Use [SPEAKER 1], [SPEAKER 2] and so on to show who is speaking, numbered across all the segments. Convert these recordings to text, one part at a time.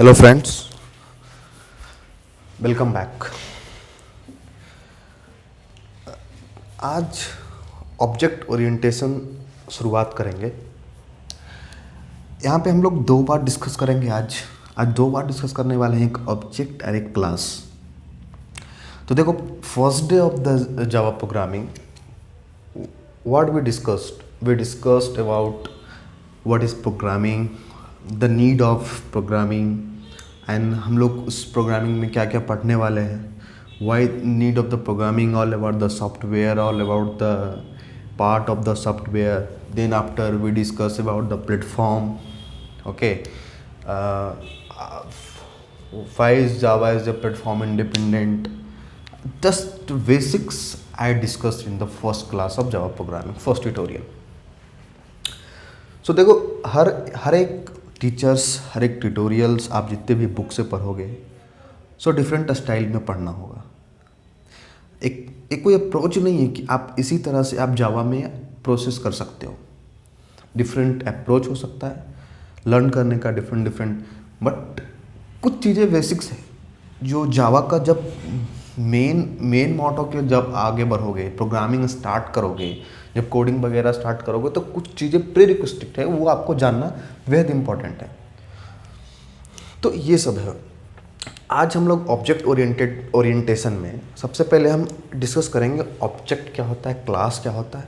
[SPEAKER 1] Hello friends, welcome back. आज object orientation शुरुआत करेंगे। यहाँ पे हम लोग दो बार डिस्कस करेंगे। आज दो बार डिस्कस करने वाले हैं, एक ऑब्जेक्ट और एक क्लास। तो देखो, first day of the Java programming, what we discussed about what is programming, the need of programming, and हम लोग उस प्रोग्रामिंग में क्या क्या पढ़ने वाले हैं, why need of the programming, all about the software, all about the part of the software. Then after we discuss about the platform. Okay, why is Java is a platform independent? Just basics I discussed in the first class of Java programming, first tutorial. So देखो, हर एक teachers, हर एक tutorials आप जितने भी book से पढ़ोगे, so different style में पढ़ना होगा। एक कोई अप्रोच नहीं है कि आप इसी तरह से आप जावा में प्रोसेस कर सकते हो। डिफरेंट अप्रोच हो सकता है लर्न करने का, डिफरेंट, बट कुछ चीज़ें बेसिक्स है जो जावा का जब मेन मोटो के जब आगे बढ़ोगे, प्रोग्रामिंग स्टार्ट करोगे, जब कोडिंग वगैरह स्टार्ट करोगे, तो कुछ चीज़ें प्री रिक्विजिट है, वो आपको जानना बेहद इंपॉर्टेंट है। तो ये सब है। आज हम लोग ऑब्जेक्ट ओरिएंटेशन में सबसे पहले हम डिस्कस करेंगे ऑब्जेक्ट क्या होता है, क्लास क्या होता है,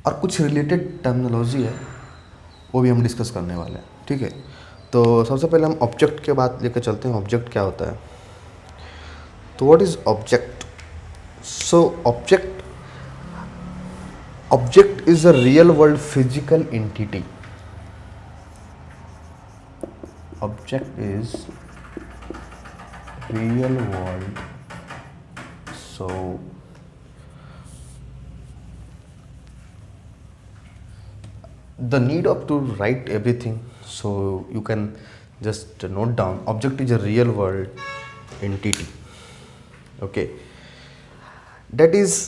[SPEAKER 1] और कुछ रिलेटेड टर्मिनोलॉजी है वो भी हम डिस्कस करने वाले हैं। ठीक है, तो सबसे पहले हम ऑब्जेक्ट के बात लेकर चलते हैं। ऑब्जेक्ट क्या होता है? तो what is object? So object is a real world physical entity. Object is real world. So the need of to write everything, so you can just note down object is a real world entity. Okay, that is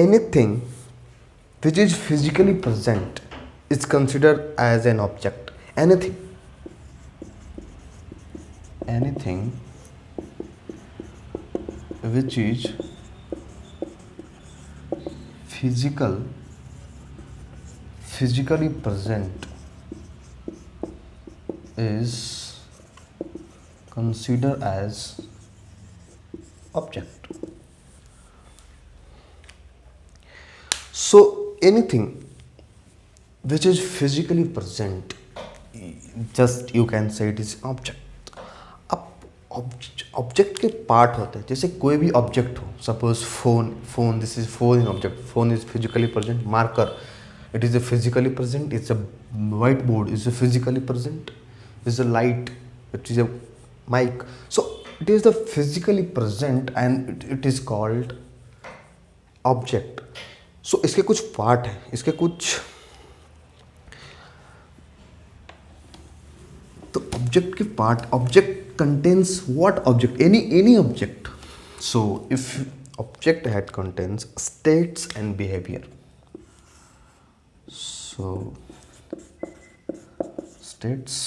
[SPEAKER 1] anything which is physically present is considered as an object. Anything which is physically present is considered as object. So anything which is physically present, just you can say it is object. Object के part होते हैं, जैसे कोई भी object हो, suppose phone, this is phone in object, phone is physically present, marker it is a physically present, it's a white board is a physically present, is a light, it is a mic. So it is the physically present and it is called object. So इसके कुछ part हैं, इसके कुछ, तो object के part, object contains what object? Any object. So if object had contains states and behavior, so states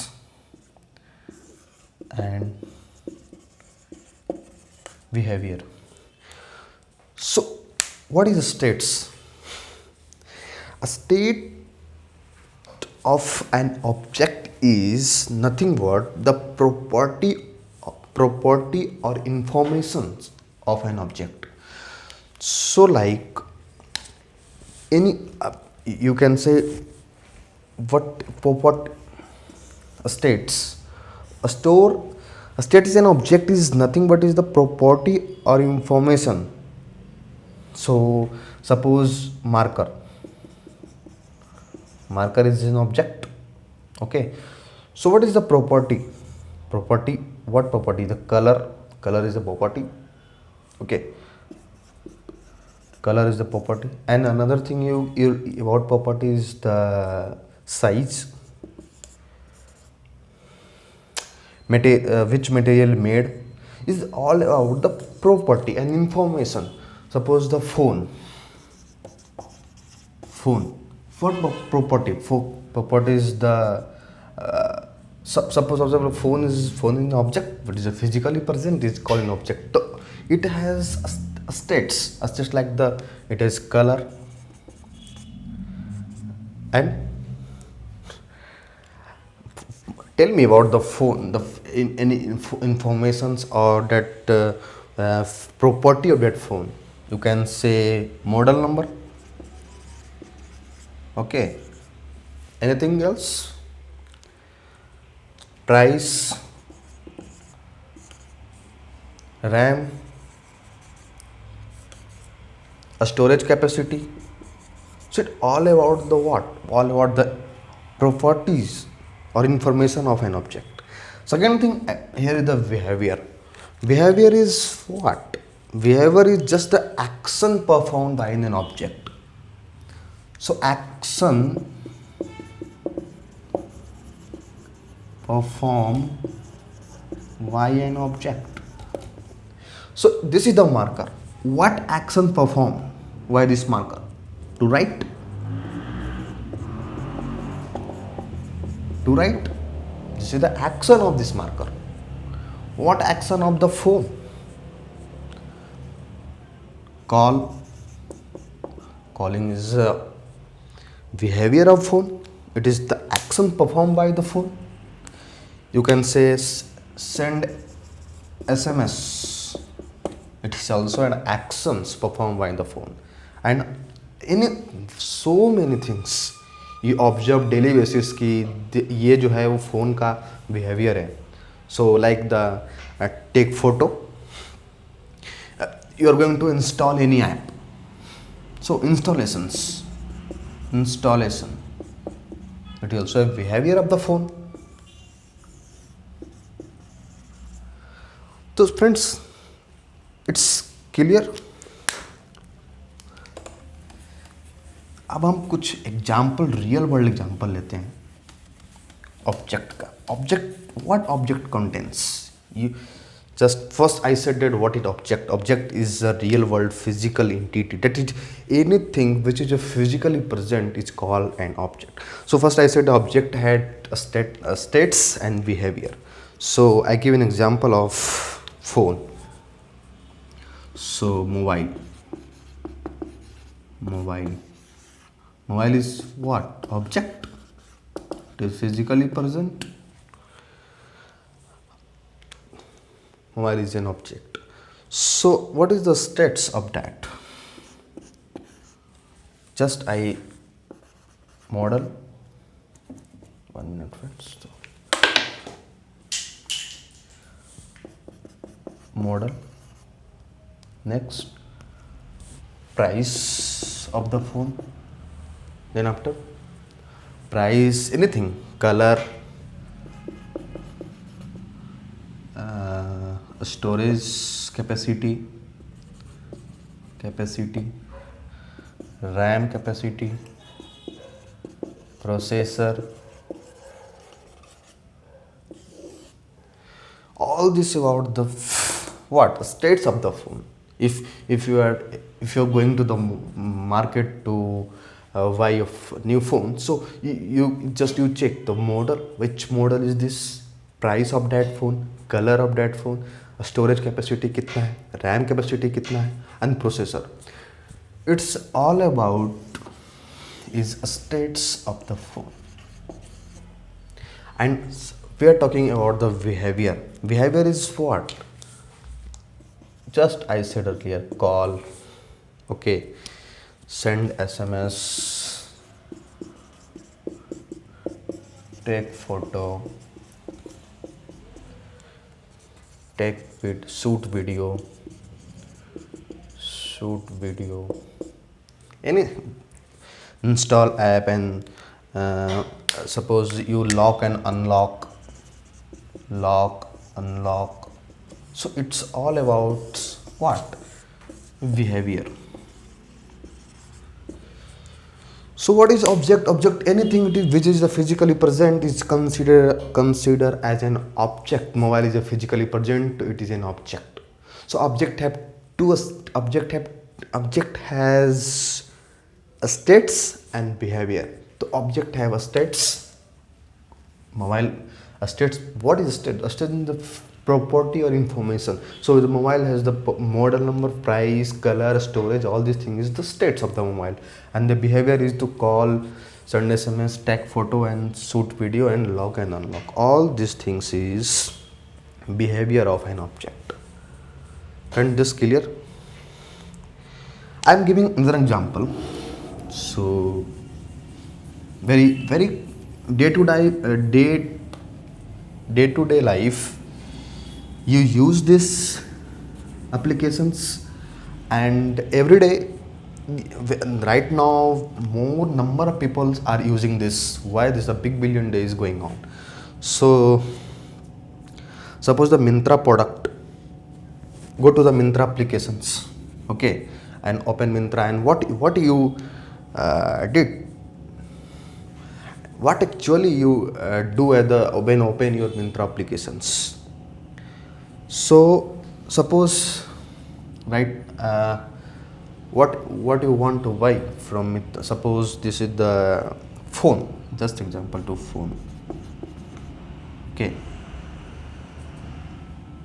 [SPEAKER 1] and behavior. So what is states? A state of an object is nothing but the property or information of an object. So like any you can say what states, a state is an object is nothing but is the property or information. So suppose marker is an object. Okay, so what is the property? What property? The color is a property. Okay, color is the property. And another thing you about property is the size, which material made, is all about the property and information. Suppose the phone what property? For property is the suppose phone is an object, but is a physically present is called an object. So it has states, just like the it has color and tell me about the phone, any informations or that property of that phone. You can say model number. Okay. Anything else? Price, RAM, a storage capacity. So it's all about the what? All about the properties or information of an object. Second thing, here is the behavior. Behavior is what? Behavior is just the action performed by an object. So action performed by an object. So this is the marker. What action performed by this marker? To write. To write. This is the action of this marker. What action of the phone? Call. Calling is behavior of phone. It is the action performed by the phone. You can say send SMS. It is also an actions performed by the phone. And in so many things you observe daily basis कि ये जो है वो phone का behavior है. So like the take photo. You are going to install any app. So installation. It is also a behavior of the phone. So friends, it's clear. अब हम कुछ एग्जाम्पल, रियल वर्ल्ड एग्जाम्पल लेते हैं object का. Object, what object contains? You just first I said that what is object is a real world physical entity, that is anything which is physically present is called an object. So first I said the object had a states and behavior. So I give an example of phone. So mobile is what? Object. It is physically present. Mobile is an object. So what is the states of that? Just I model. 1 minute friends. Model. Next, price of the phone. Then after price, anything, color, storage capacity, RAM capacity, processor. All this about the what states of the phone. If you are going to the market to buy a new phone, so you check the model, which model is this, price of that phone, color of that phone, storage capacity कितना है, RAM capacity कितना है, and processor. It's all about is states of the phone. And we are talking about the behavior. Behavior is what? Just I said earlier, call, okay, send SMS, take photo, shoot video, any install app, and suppose you lock and unlock. So it's all about what? Behavior. So what is object? Object, anything which is physically present is considered as an object. Mobile is physically present, it is an object. So object has states and behavior. तो object have a states, mobile states. What is state? A state is the property or information. So the mobile has the model number, price, color, storage, all these things is the states of the mobile. And the behavior is to call, send SMS, take photo and shoot video and lock and unlock. All these things is behavior of an object. And this clear? I am giving another example. So very day to day life, you use this applications, and every day, right now, more number of people are using this. Why? This is a big billion days going on. So suppose the Myntra product, go to the Myntra applications, okay, and open Myntra, and what you did, what actually you do at the when open your Myntra applications. So suppose, right, what you want to buy from it. Suppose this is the phone, just example to phone, okay,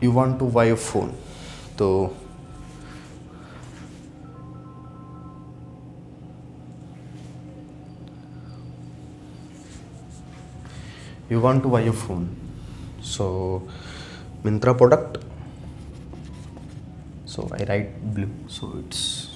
[SPEAKER 1] you want to buy a phone. So you want to buy a phone, so Myntra product, so I write blue, so it's